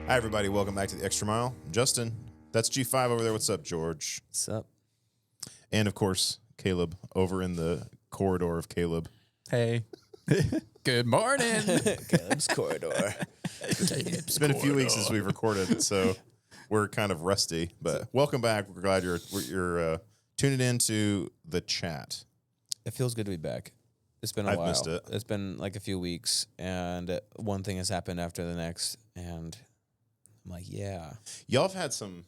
Hi, everybody. Welcome back to the Extra Mile. Justin, that's G5 over there. What's up, George? What's up? And, of course, Caleb over in the corridor of Caleb. Hey. Good morning. Caleb's corridor. It's been a few weeks since we've recorded, so we're kind of rusty. But welcome back. We're glad you're tuning in to the chat. It feels good to be back. It's been a while. I've missed it. It's been like a few weeks, and one thing has happened after the next, and I'm like, yeah. Y'all have had some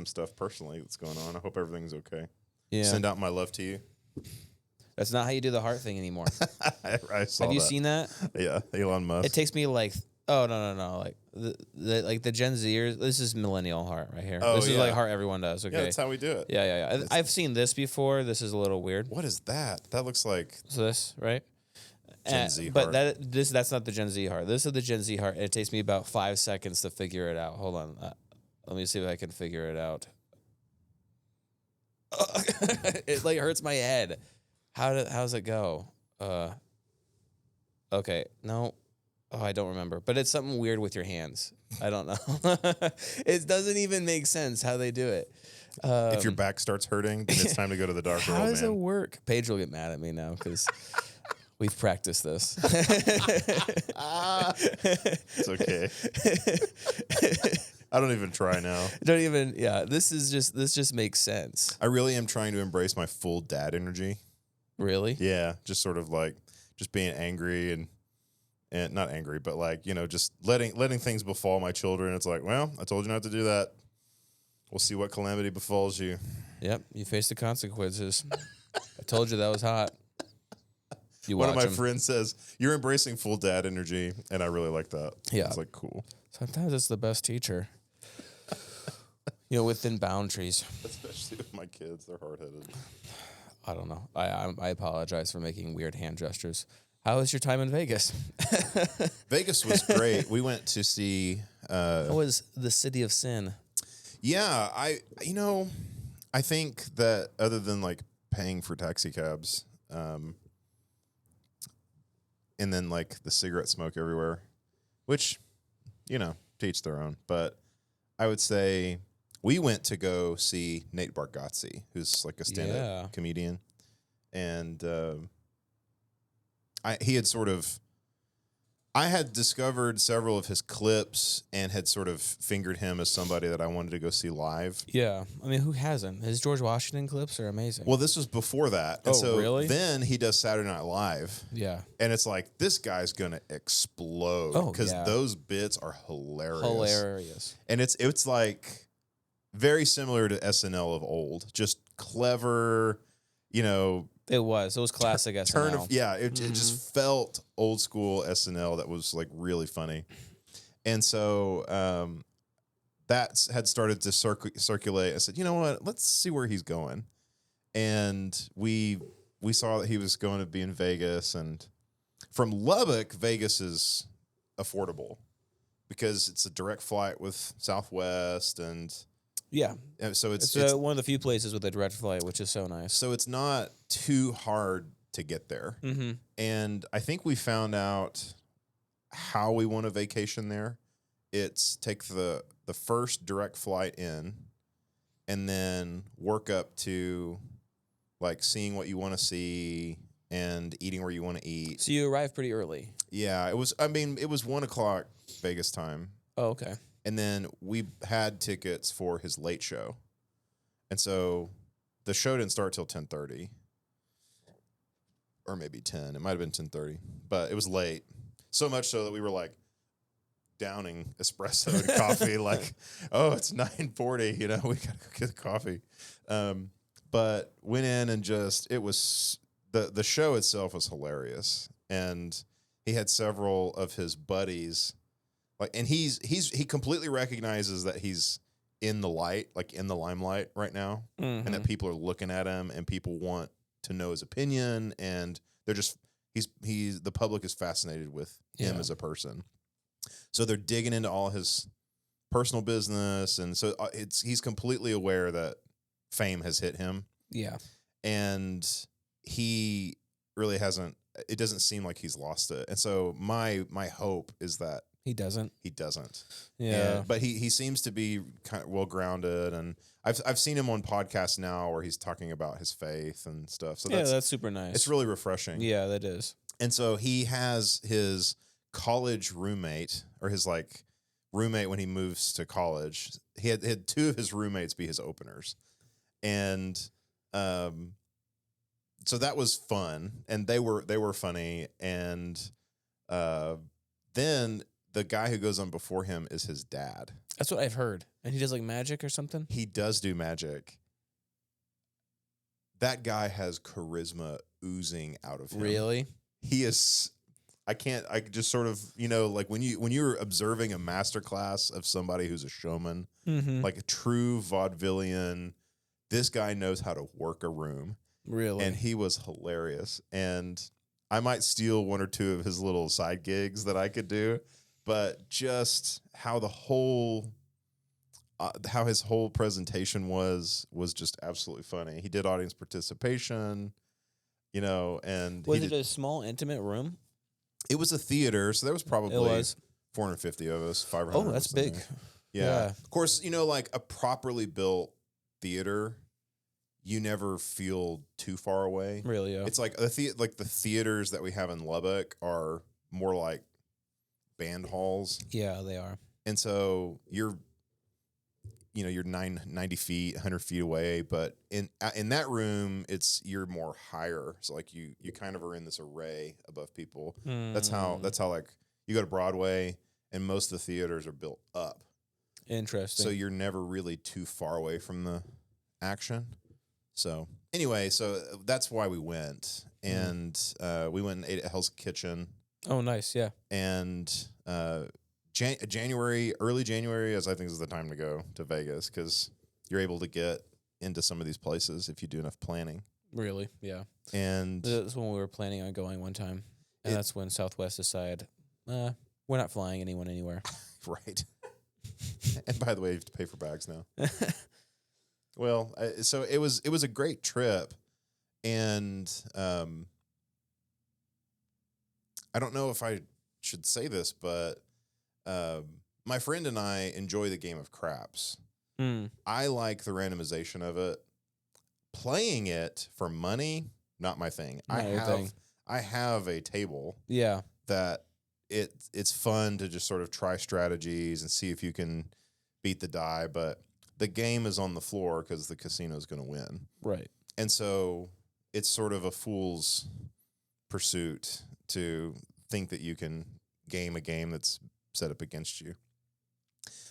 stuff personally that's going on. I hope everything's okay. Yeah. Send out my love to you. That's not how you do the heart thing anymore. I saw Have you that. seen that? Yeah, Elon Musk. It takes me like, oh, no. Like the Gen Zers, this is millennial heart right here. Oh, this is yeah. like heart everyone does, okay? Yeah, that's how we do it. Yeah. I've seen this before. This is a little weird. What is that? That looks like So this, right? Gen Z but heart. that's not the Gen Z heart. This is the Gen Z heart. It takes me about 5 seconds to figure it out. Hold on. Let me see if I can figure it out. It like hurts my head. How's it go? Okay. No. Oh, I don't remember. But it's something weird with your hands. I don't know. It doesn't even make sense how they do it. if your back starts hurting, then it's time to go to the doctor. How old does man. it work? Paige will get mad at me now because we've practiced this. It's okay. I don't even try now. Yeah, this just makes sense. I really am trying to embrace my full dad energy. Really? Yeah, just sort of like just being angry and not angry, but like, just letting things befall my children. It's like, well, I told you not to do that. We'll see what calamity befalls you. Yep, you face the consequences. I told you that was hot. You One of watch my 'em. friends says, you're embracing full dad energy, and I really like that. Yeah. It's like cool. Sometimes it's the best teacher. Within boundaries. Especially with my kids. They're hard-headed. I don't know. I apologize for making weird hand gestures. How was your time in Vegas? Vegas was great. We went to see... How was the city of sin? Yeah, I think that other than like paying for taxi cabs, and then like the cigarette smoke everywhere, which, to each their own. But I would say we went to go see Nate Bargatze, who's like a stand-up comedian, and I had discovered several of his clips and had sort of fingered him as somebody that I wanted to go see live. Yeah. I mean, who hasn't? His George Washington clips are amazing. Well, this was before that. And Oh, really? Then he does Saturday Night Live. Yeah. And it's like, this guy's going to explode. Oh, because yeah. those bits are hilarious. Hilarious. And it's like very similar to SNL of old. Just clever, It was classic SNL. It just felt old school SNL that was like really funny. And so that had started to circulate. I said, you know what, let's see where he's going. And we saw that he was going to be in Vegas, and from Lubbock, Vegas is affordable because it's a direct flight with Southwest, and Yeah. so It's it's one of the few places with a direct flight, which is so nice. so it's not too hard to get there. Mm-hmm. And I think we found out how we want a vacation there. It's take the first direct flight in, and then work up to like seeing what you want to see and eating where you want to eat. So you arrived pretty early. Yeah, it was 1:00 Vegas time. Oh, okay. And then we had tickets for his late show. And so the show didn't start till 10:30. Or maybe 10. It might have been 10:30. But it was late. So much so that we were like downing espresso and coffee. Like, oh, it's 9:40. We got to go get coffee. But went in and it was the show itself was hilarious. And he had several of his buddies. And he completely recognizes that he's in the light, like in the limelight right now, Mm-hmm. and that people are looking at him and people want to know his opinion, and they're just the public is fascinated with him as a person. So they're digging into all his personal business, and so he's completely aware that fame has hit him. Yeah. And he really hasn't. It doesn't seem like he's lost it. And so my hope is that He doesn't. He doesn't. Yeah. But he seems to be kind of well grounded, and I've seen him on podcasts now where he's talking about his faith and stuff. So that's super nice. It's really refreshing. Yeah, that is. And so he has his college roommate, or his like roommate when he moves to college. He had two of his roommates be his openers, and so that was fun, and they were funny, and then the guy who goes on before him is his dad. That's what I've heard. And he does like magic or something? He does do magic. That guy has charisma oozing out of him. Really? He is. I just sort of, like when you're observing a masterclass of somebody who's a showman, like a true vaudevillian, this guy knows how to work a room. Really? And he was hilarious. And I might steal one or two of his little side gigs that I could do, but just how how his whole presentation was just absolutely funny. He did audience participation, and was it a small, intimate room? It was a theater, so there was probably 450 of us, 500. Oh, that's big. Yeah. Of course, like a properly built theater, you never feel too far away. Really? Yeah. It's like the theaters that we have in Lubbock are more like band halls. Yeah, they are. And so you're 90 feet, 100 feet away, but in that room, you're more higher. So like you kind of are in this array above people. That's how like you go to Broadway and most of the theaters are built up. Interesting. So you're never really too far away from the action. So anyway, that's why we went, and we went and ate at Hell's Kitchen. Oh, nice. Yeah. And early January, as I think is the time to go to Vegas, because you're able to get into some of these places if you do enough planning. Really? Yeah. And that's when we were planning on going one time, and that's when Southwest decided, we're not flying anyone anywhere. Right. And by the way, you have to pay for bags now. Well, so it was a great trip, and I don't know if I should say this, but my friend and I enjoy the game of craps. I like the randomization of it. Playing it for money, not my thing. I have a table. Yeah. That it's fun to just sort of try strategies and see if you can beat the die, but the game is on the floor because the casino is going to win. Right. And so it's sort of a fool's pursuit to think that you can game a game that's set up against you.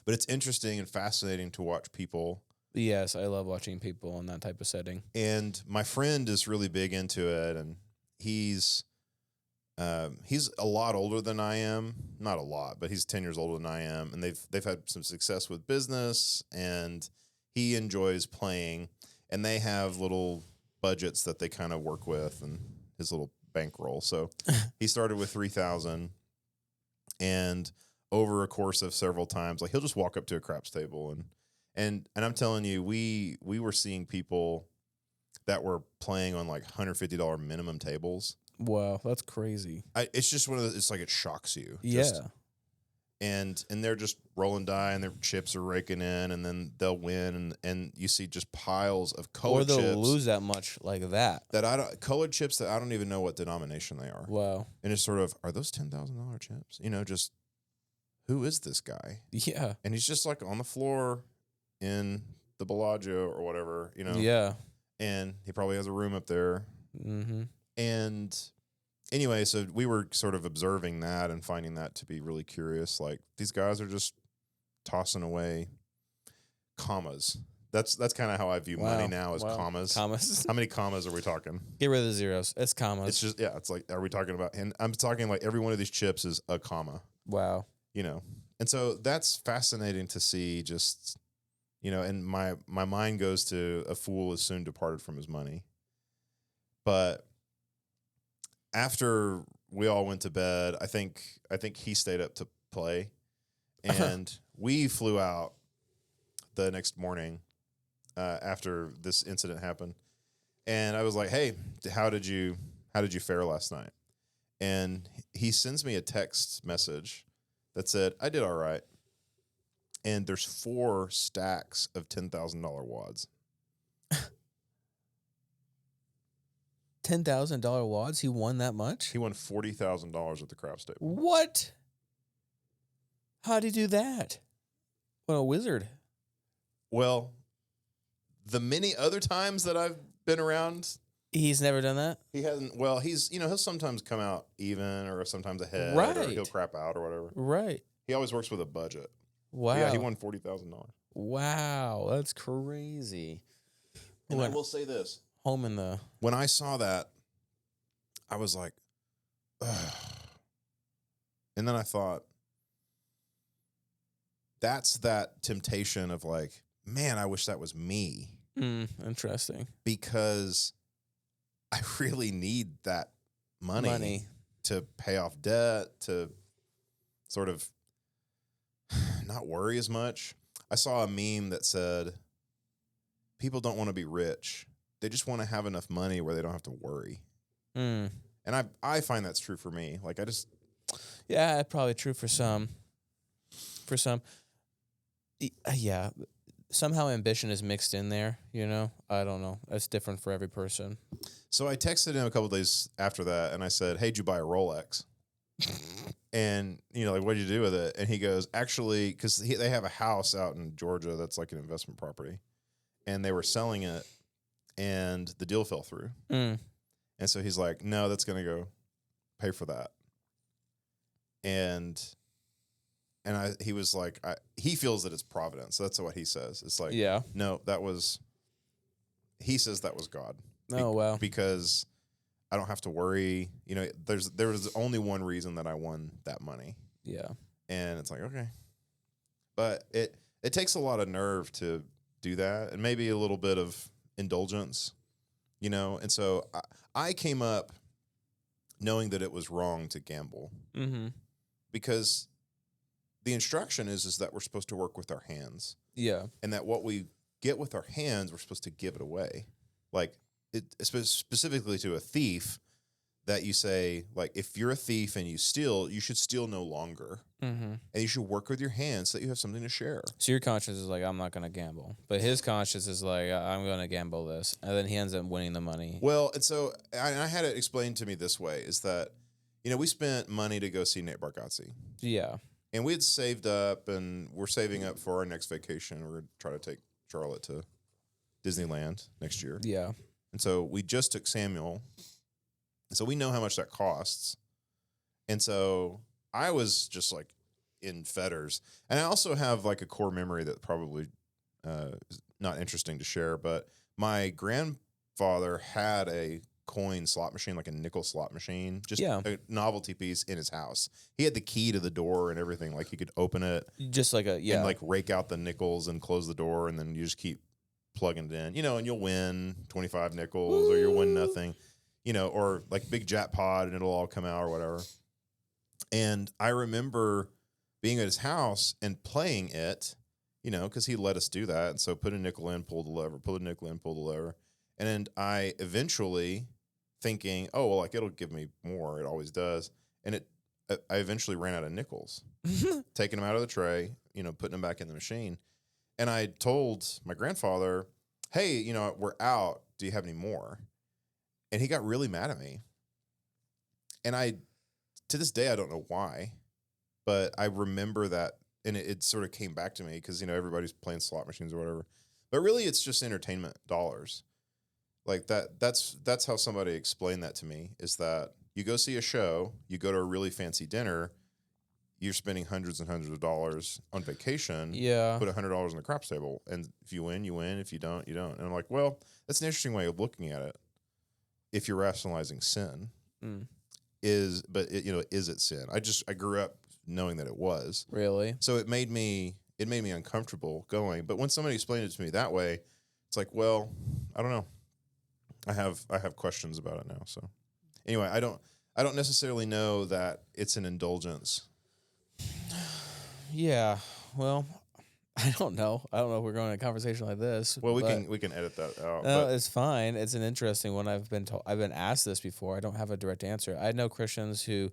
But it's interesting and fascinating to watch people. Yes, I love watching people in that type of setting. And my friend is really big into it, and he's a lot older than I am. Not a lot, but he's 10 years older than I am, and they've had some success with business, and he enjoys playing, and they have little budgets that they kind of work with, and his little bankroll. So he started with 3,000, and over a course of several times, like he'll just walk up to a craps table, and I'm telling you, we were seeing people that were playing on like $150 minimum tables. Wow, that's crazy. It's just one of those. It's like it shocks you. Yeah. And they're just rolling die, and their chips are raking in, and then they'll win, and you see just piles of colored chips. Or they'll lose that much like that. Colored chips that I don't even know what denomination they are. Wow. And it's sort of, are those $10,000 chips? Just who is this guy? Yeah. And he's just like on the floor in the Bellagio or whatever, Yeah. And he probably has a room up there. Mm-hmm. And anyway, so we were sort of observing that and finding that to be really curious. Like, these guys are just tossing away commas. That's kind of how I view money now, is commas. Commas. How many commas are we talking? Get rid of the zeros. It's commas. It's just, it's like, are we talking about, and I'm talking like every one of these chips is a comma. Wow. And so that's fascinating to see, just, and my mind goes to a fool is soon departed from his money. But after we all went to bed, I think he stayed up to play, and we flew out the next morning after this incident happened. And I was like, "Hey, how did you fare last night?" And he sends me a text message that said, I did all right. And there's 4 stacks of $10,000 wads. $10,000 wads? He won that much? He won $40,000 at the craps table. What? How'd he do that? What a wizard. Well, the many other times that I've been around, He's never done that? he hasn't. Well, he'll sometimes come out even or sometimes ahead, Right. or he'll crap out or whatever. Right. He always works with a budget. Wow. Yeah, he won $40,000. Wow, that's crazy. And I will say this: Home in the... when I saw that, I was like, ugh. And then I thought, that's that temptation of like, man, I wish that was me. Interesting. Because I really need that money to pay off debt, to sort of not worry as much. I saw a meme that said, people don't want to be rich. They just want to have enough money where they don't have to worry. And I find that's true for me. Like Yeah, probably true for some. For some. Yeah. Somehow ambition is mixed in there, you know? I don't know. That's different for every person. So I texted him a couple of days after that, and I said, hey, did you buy a Rolex? And, like, what did you do with it? And he goes, actually, because they have a house out in Georgia that's like an investment property, and they were selling it, and the deal fell through. And so he's like, no, that's going to go pay for that. And he was like, he feels that it's providence. So that's what he says. It's like, yeah, no, he says that was God. Oh, wow. Because I don't have to worry. There was only one reason that I won that money. Yeah. And it's like, okay. But it takes a lot of nerve to do that, and maybe a little bit of indulgence, And so I came up knowing that it was wrong to gamble. Because the instruction is that we're supposed to work with our hands. Yeah. And that what we get with our hands, we're supposed to give it away. Like, specifically to a thief, that you say, like, if you're a thief and you steal, you should steal no longer. And you should work with your hands so that you have something to share. So your conscience is like, I'm not going to gamble. But his conscience is like, I'm going to gamble this. And then he ends up winning the money. Well, and so I had it explained to me this way, is that, we spent money to go see Nate Bargatze. Yeah. And we had saved up, and we're saving up for our next vacation. We're going to try to take Charlotte to Disneyland next year. Yeah. And so we just took Samuel. So we know how much that costs. And so I was just like in fetters. And I also have like a core memory that probably is not interesting to share, but my grandfather had a coin slot machine, like a nickel slot machine, just a novelty piece in his house. He had the key to the door and everything. Like, he could open it. Just like and like rake out the nickels and close the door, and then you just keep plugging it in, and you'll win 25 nickels. Or you'll win nothing, or like big jackpot and it'll all come out or whatever. And I remember being at his house and playing it, because he let us do that. And so put a nickel in, pull the lever, put a nickel in, pull the lever. And I eventually, thinking, oh, well, like, it'll give me more. It always does. And I eventually ran out of nickels, taking them out of the tray, putting them back in the machine. And I told my grandfather, hey, we're out. Do you have any more? And he got really mad at me. And to this day, I don't know why, but I remember that. And it sort of came back to me because, everybody's playing slot machines or whatever. But really, it's just entertainment dollars. Like that's how somebody explained that to me, is that you go see a show, you go to a really fancy dinner, you're spending hundreds and hundreds of dollars on vacation. Yeah. Put $100 on the craps table. And if you win, you win. If you don't, you don't. And I'm like, well, that's an interesting way of looking at it. If you're rationalizing sin, is it sin? I grew up knowing that it was. Really? So it made me uncomfortable going. But when somebody explained it to me that way, it's like, well, I don't know. I have questions about it now. So anyway, I don't necessarily know that it's an indulgence. Yeah. Well, I don't know. I don't know if we're going to a conversation like this. Well, we can edit that out. No, it's fine. It's an interesting one. I've been asked this before. I don't have a direct answer. I know Christians who,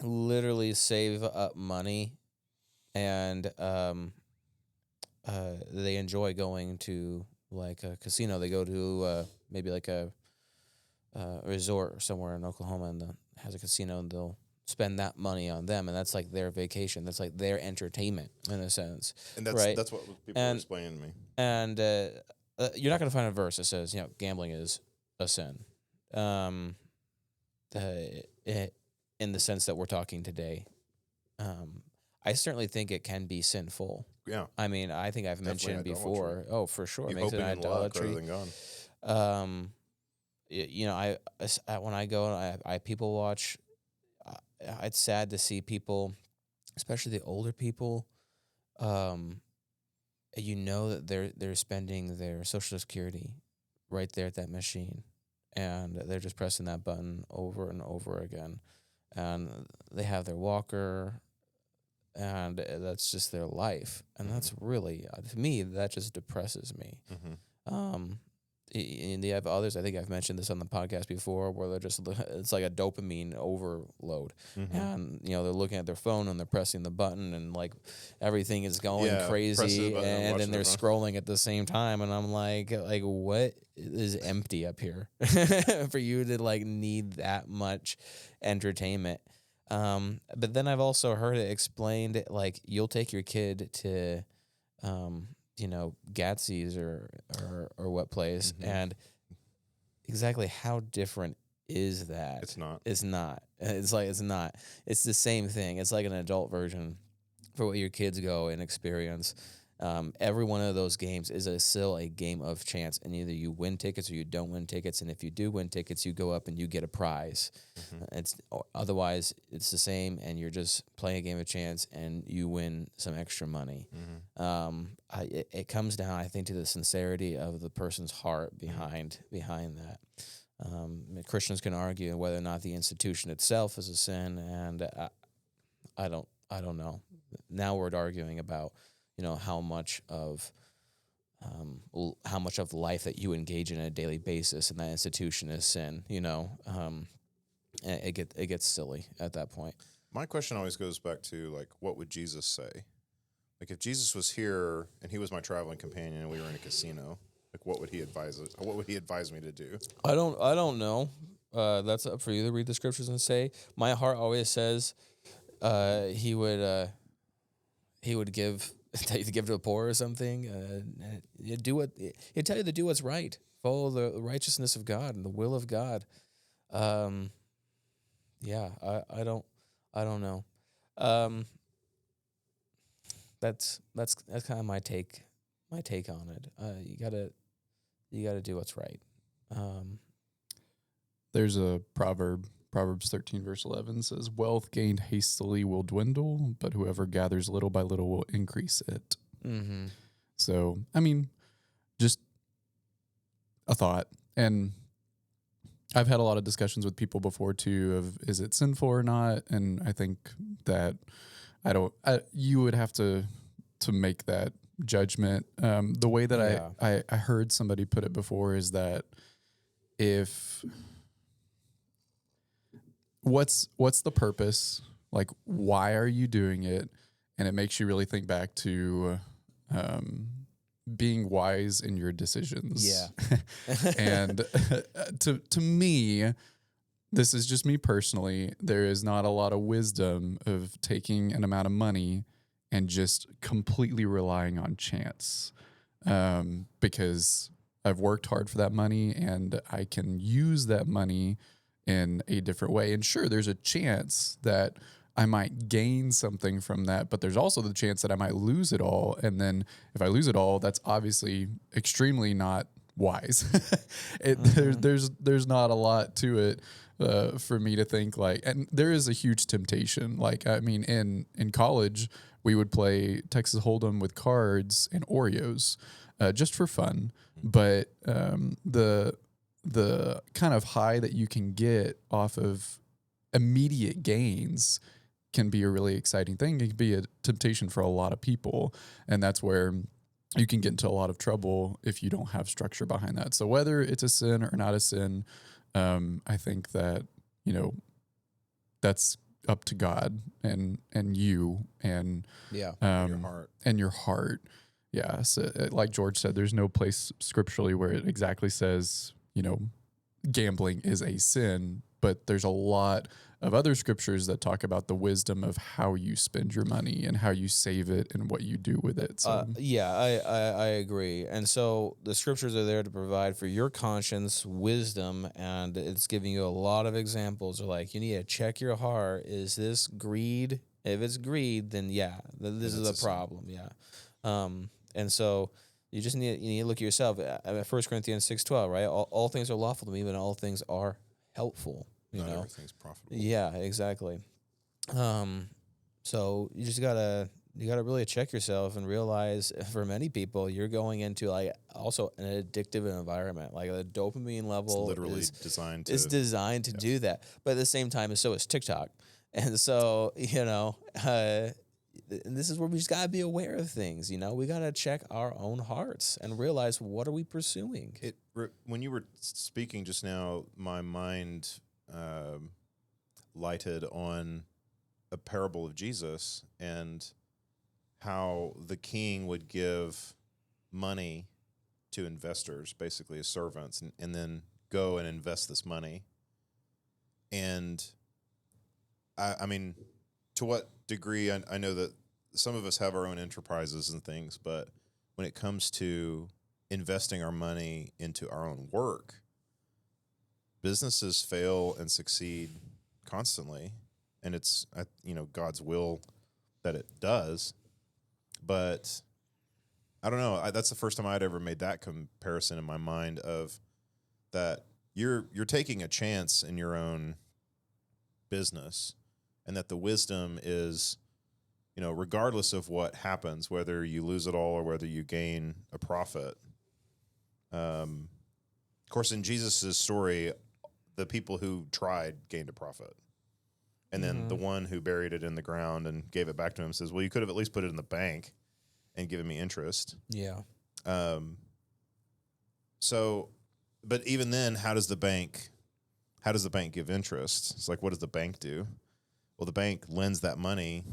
literally save up money, and they enjoy going to like a casino. They go to maybe like a resort or somewhere in Oklahoma and has a casino, and they'll spend that money on them, and that's like their vacation. That's like their entertainment in a sense, And that's right? that's what people were explaining to me. And you're not going to find a verse that says gambling is a sin, in the sense that we're talking today. I certainly think it can be sinful. Yeah, I mean, I think I've definitely mentioned idolatry. before. Oh, for sure, it You makes it hoping in luck idolatry. rather than God. When I go and I people watch, it's sad to see people, especially the older people. That they're spending their Social Security right there at that machine, and they're just pressing that button over and over again, and they have their walker, and that's just their life, and that's really, to me, that just depresses me. And they have others. I think I've mentioned this on the podcast before, where they're just, it's like a dopamine overload, and they're looking at their phone and they're pressing the button, and like everything is going crazy, and then they're scrolling at the same time, and I'm like what is empty up here for you to like need that much entertainment? But then I've also heard it explained like you'll take your kid to Gatsby's or what place, and exactly how different is that? It's not. It's not. It's not. It's the same thing. It's like an adult version for what your kids go and experience. Every one of those games is still a game of chance, and either you win tickets or you don't win tickets. And if you do win tickets, you go up and you get a prize. Otherwise, it's the same, and you're just playing a game of chance, and you win some extra money. It comes down, I think, to the sincerity of the person's heart behind that. Christians can argue whether or not the institution itself is a sin, and I don't know. Now we're arguing about how much of life that you engage in on a daily basis, and that institution is sin. It gets silly at that point. My question always goes back to like, what would Jesus say? Like, if Jesus was here and he was my traveling companion and we were in a casino, like, what would he advise? What would he advise me to do? I don't know. That's up for you to read the scriptures and say. My heart always says he would give tell you to give to the poor or something. He'd tell you to do what's right. Follow the righteousness of God and the will of God. I don't know. That's kind of my take on it. You gotta do what's right. There's a proverb. Proverbs 13 verse 11 says, "Wealth gained hastily will dwindle, but whoever gathers little by little will increase it." So, I mean, just a thought. And I've had a lot of discussions with people before too of, is it sinful or not? And I think that you would have to make that judgment. The way that I heard somebody put it before is that if what's the purpose? Like, why are you doing it? And it makes you really think back to being wise in your decisions. Yeah. And to me, this is just me personally, there is not a lot of wisdom of taking an amount of money and just completely relying on chance. Because I've worked hard for that money and I can use that money in a different way. And sure, there's a chance that I might gain something from that, but there's also the chance that I might lose it all. And then if I lose it all, that's obviously extremely not wise. There's not a lot to it for me to think like, and there is a huge temptation. Like, I mean, in college, we would play Texas Hold'em with cards and Oreos just for fun. But the kind of high that you can get off of immediate gains can be a really exciting thing. It can be a temptation for a lot of people. And that's where you can get into a lot of trouble if you don't have structure behind that. So whether it's a sin or not a sin, I think that, that's up to God and you and Yeah. Your heart. and your heart. Yeah. So, like George said, there's no place scripturally where it exactly says, gambling is a sin, but there's a lot of other scriptures that talk about the wisdom of how you spend your money and how you save it and what you do with it. So Yeah, I agree. And so the scriptures are there to provide for your conscience wisdom, and it's giving you a lot of examples. Of like, you need to check your heart. Is this greed? If it's greed, then yeah, this is a problem. Yeah. And so you just need to look at yourself. 1 Corinthians 6:12, right? All things are lawful to me, but all things are helpful. Not everything's profitable. Yeah, exactly. So you just gotta really check yourself and realize, for many people, you're going into like also an addictive environment. Like the dopamine level It's literally is designed to do that. But at the same time, so is TikTok. And so, and this is where we just gotta be aware of things. We gotta check our own hearts and realize, what are we pursuing? When you were speaking just now, my mind lighted on a parable of Jesus and how the king would give money to investors, basically as servants, and then go and invest this money. And I mean, to what degree, I know that some of us have our own enterprises and things, but when it comes to investing our money into our own work, businesses fail and succeed constantly, and it's God's will that it does. But I don't know. That's the first time I'd ever made that comparison in my mind of that you're taking a chance in your own business, and that the wisdom is, regardless of what happens, whether you lose it all or whether you gain a profit. Of course, in Jesus' story, the people who tried gained a profit. And then the one who buried it in the ground and gave it back to him says, well, you could have at least put it in the bank and given me interest. Yeah. So, but even then, how does the bank give interest? It's like, what does the bank do? Well, the bank lends that money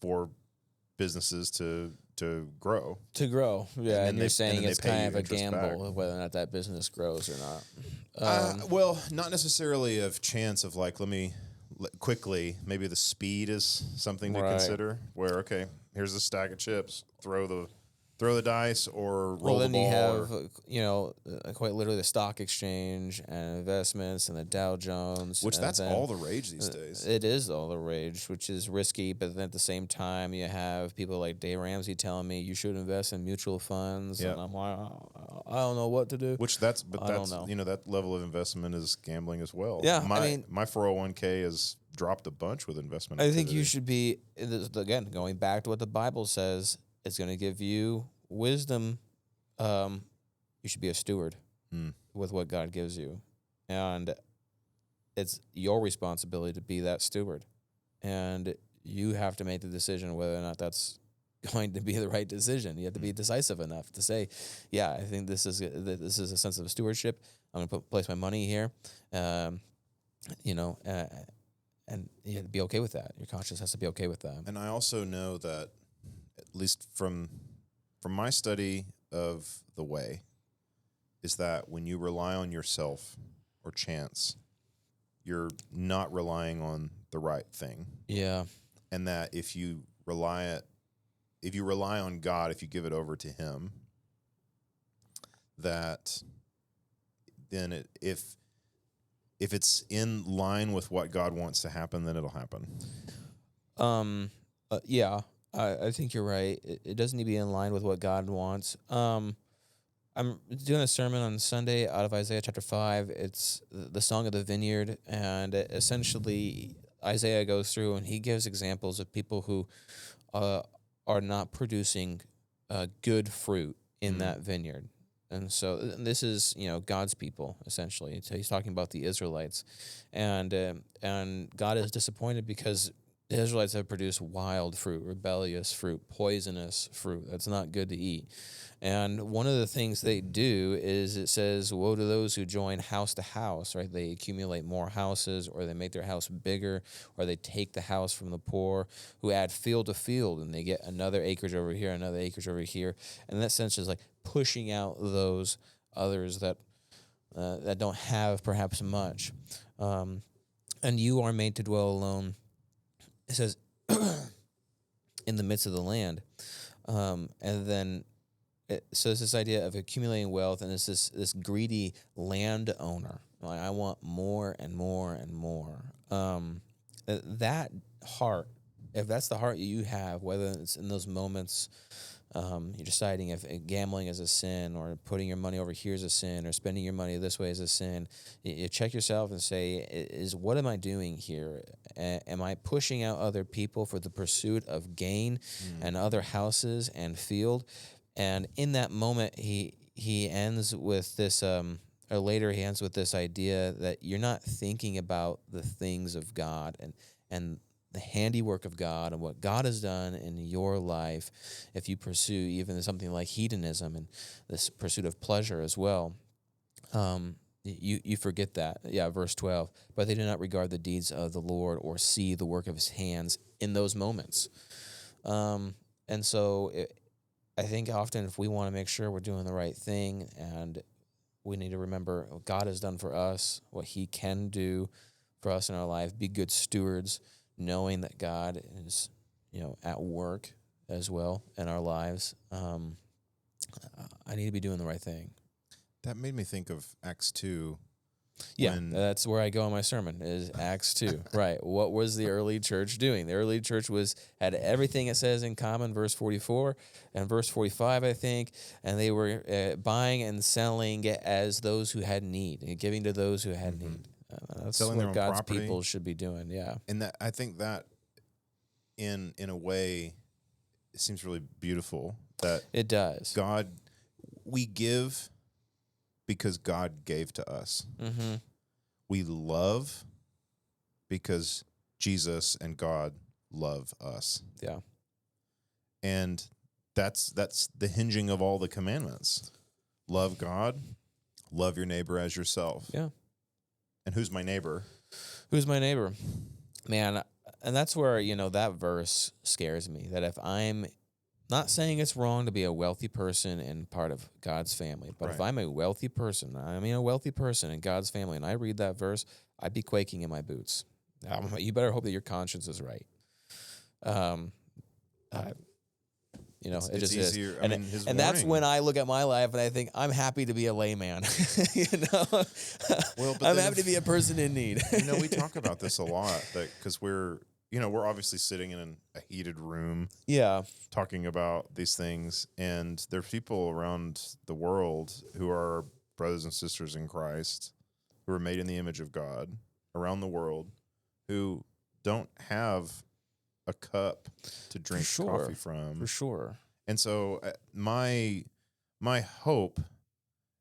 for businesses to grow. Yeah, and you're saying it's kind of a interest gamble back. of whether or not that business grows or not. Well, not necessarily of chance of like, quickly, maybe the speed is something to consider, where, okay, here's a stack of chips, throw the dice or roll the ball. Well, then you have, quite literally the stock exchange and investments and the Dow Jones. Which and that's then, all the rage these days. It is all the rage, which is risky. But then at the same time, you have people like Dave Ramsey telling me you should invest in mutual funds. Yep. And I'm like, I don't know what to do. I don't know. That level of investment is gambling as well. Yeah, my 401k has dropped a bunch with investment. I think you should be, again, going back to what the Bible says, it's going to give you wisdom. You should be a steward with what God gives you. And it's your responsibility to be that steward. And you have to make the decision whether or not that's going to be the right decision. You have to be decisive enough to say, yeah, I think this is a sense of stewardship. I'm going to place my money here. And you have to be okay with that. Your conscience has to be okay with that. And I also know that, at least from my study of the way, is that when you rely on yourself or chance, you're not relying on the right thing. Yeah. And that if you rely on God, if you give it over to Him, that then if it's in line with what God wants to happen, then it'll happen. Yeah, I think you're right. It doesn't need to be in line with what God wants. I'm doing a sermon on Sunday out of Isaiah chapter 5. It's the Song of the Vineyard, and essentially Isaiah goes through and he gives examples of people who are not producing good fruit in that vineyard. And so this is, God's people, essentially. So he's talking about the Israelites. And God is disappointed because The Israelites have produced wild fruit, rebellious fruit, poisonous fruit. That's not good to eat. And one of the things they do is it says, woe to those who join house to house, right? They accumulate more houses, or they make their house bigger, or they take the house from the poor, who add field to field, and they get another acreage over here, another acreage over here. And in that sense is like pushing out those others that don't have perhaps much. And you are made to dwell alone. It says, in the midst of the land. And then, so it's this idea of accumulating wealth, and it's this greedy landowner. Like, I want more and more and more. That heart, if that's the heart you have, whether it's in those moments, you're deciding if gambling is a sin, or putting your money over here is a sin, or spending your money this way is a sin. You check yourself and say, what am I doing here? Am I pushing out other people for the pursuit of gain and other houses and field? And in that moment, he ends with this, or later he ends with this idea that you're not thinking about the things of God and the handiwork of God and what God has done in your life. If you pursue even something like hedonism and this pursuit of pleasure as well, you forget that. Yeah, verse 12. But they do not regard the deeds of the Lord or see the work of his hands in those moments. And so I think often if we want to make sure we're doing the right thing, and we need to remember what God has done for us, what he can do for us in our life, be good stewards, knowing that God is, at work as well in our lives. I need to be doing the right thing. That made me think of Acts 2. Yeah, that's where I go in my sermon, is Acts 2. Right. What was the early church doing? The early church had everything it says in common, verse 44 and verse 45, I think, and they were buying and selling as those who had need, and giving to those who had need. That's Selling their what own God's property. people should be doing, yeah. And that, I think that in a way, it seems really beautiful that It does. we give because God gave to us. Mm-hmm. We love because Jesus and God love us. Yeah. And that's the hinging of all the commandments. Love God, love your neighbor as yourself. Yeah. And who's my neighbor? Who's my neighbor? Man, and that's where, that verse scares me, that if I'm not saying it's wrong to be a wealthy person and part of God's family, but if I'm a wealthy person in God's family, and I read that verse, I'd be quaking in my boots. You better hope that your conscience is right. It's it just easier. is. I mean, his and that's warning. when I look at my life and I think, I'm happy to be a layman. Well, but I'm then happy to be a person in need. we talk about this a lot, because we're obviously sitting in a heated room, Yeah. talking about these things, and there are people around the world who are brothers and sisters in Christ, who are made in the image of God around the world, who don't have a cup to drink coffee from. For sure. And so my hope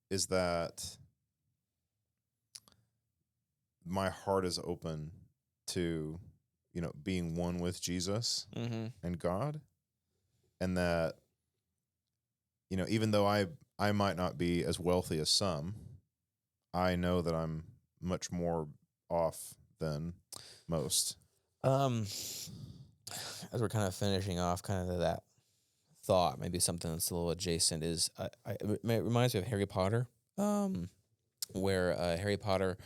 is that my heart is open to, being one with Jesus and God, and that, even though I might not be as wealthy as some, I know that I'm much more off than most. As we're kind of finishing off kind of that thought, maybe something that's a little adjacent is, it reminds me of Harry Potter, where Harry Potter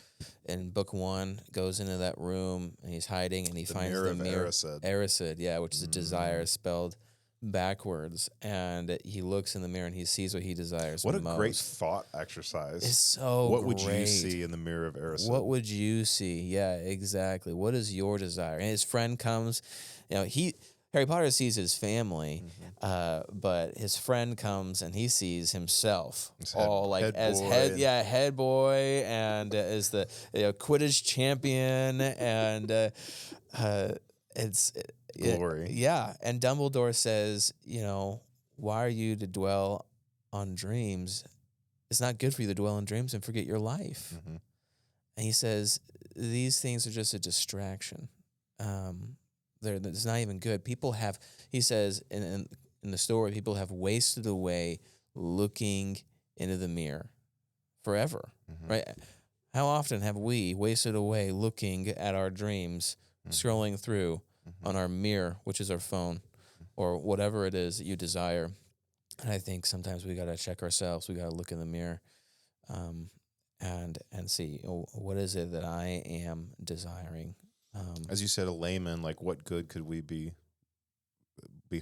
in book 1 goes into that room and he's hiding and he finds the mirror of Erised, which is a desire spelled backwards, and he looks in the mirror and he sees what he desires. What a most. great thought exercise! It's so what great. would you see in the mirror of Erised? What would you see? Yeah, exactly. What is your desire? And his friend comes, Harry Potter sees his family, but his friend comes and he sees himself head boy, and as the Quidditch champion, and it's glory. And Dumbledore says, why are you to dwell on dreams? It's not good for you to dwell on dreams and forget your life. And he says, these things are just a distraction. It's not even good. People have, he says in the story, people have wasted away looking into the mirror forever, right? How often have we wasted away looking at our dreams, scrolling through on our mirror, which is our phone, or whatever it is that you desire? And I think sometimes we got to check ourselves. We got to look in the mirror and see, what is it that I am desiring? As you said, a layman, like what good could we be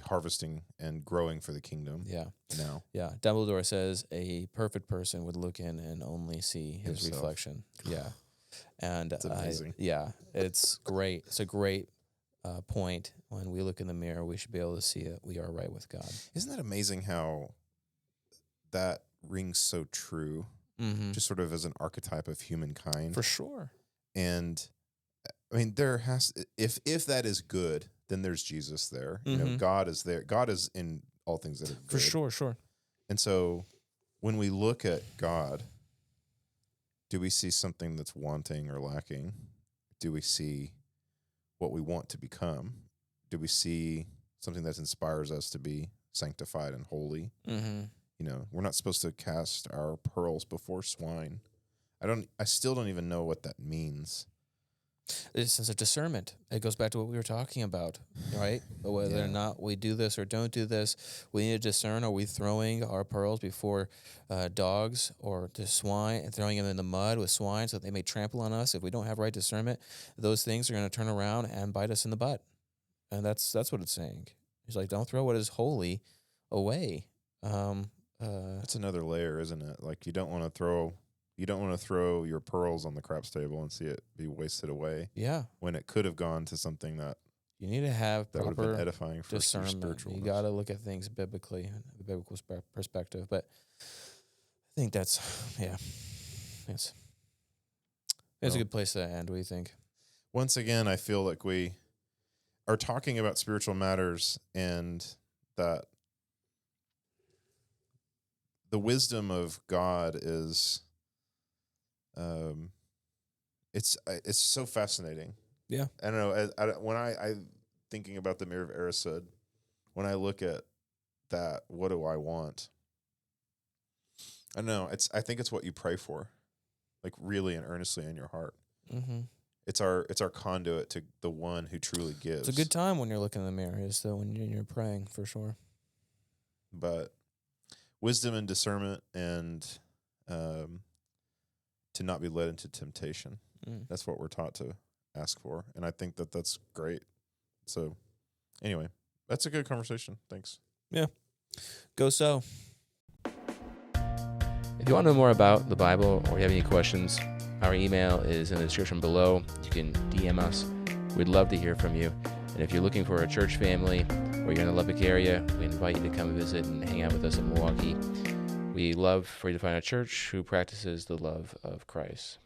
harvesting and growing for the kingdom? Yeah. Now. Yeah. Dumbledore says a perfect person would look in and only see his Himself. reflection. Yeah. And It's amazing. it's great. It's a great point. When we look in the mirror, we should be able to see that we are right with God. Isn't that amazing how that rings so true? Mm-hmm. Just sort of as an archetype of humankind. For sure. And I mean, there has, if that is good, then there's Jesus there. You know, God is there. God is in all things that are good. For sure. And so when we look at God, do we see something that's wanting or lacking? Do we see what we want to become? Do we see something that inspires us to be sanctified and holy? Mm-hmm. You know, we're not supposed to cast our pearls before swine. I still don't even know what that means. It's a sense of discernment. It goes back to what we were talking about, right? Whether or not we do this or don't do this, we need to discern. Are we throwing our pearls before dogs or to swine and throwing them in the mud with swine so that they may trample on us? If we don't have right discernment, those things are going to turn around and bite us in the butt. And that's what it's saying. He's like, don't throw what is holy away. That's another layer, isn't it? Like you don't want to throw your pearls on the craps table and see it be wasted away. Yeah. When it could have gone to something that you need to have would have proper been edifying for discernment. You got to look at things biblically, the biblical perspective. But I think that's, it's a good place to end. What do you think? Once again, I feel like we are talking about spiritual matters and that the wisdom of God is, it's so fascinating. Yeah. I don't know. When I thinking about the mirror of Erised, when I look at that, what do I want? I don't know. I think it's what you pray for, like really and earnestly in your heart. Mm-hmm. It's our conduit to the one who truly gives. It's a good time when you're looking in the mirror, is though when you're praying, for sure. But wisdom and discernment and to not be led into temptation. That's what we're taught to ask for. And I think that that's great. So anyway, that's a good conversation. Thanks. Yeah. Go so. If you want to know more about the Bible or you have any questions, our email is in the description below. You can DM us. We'd love to hear from you. And if you're looking for a church family or you're in the Lubbock area, we invite you to come visit and hang out with us in Milwaukee. We love for you to find a church who practices the love of Christ.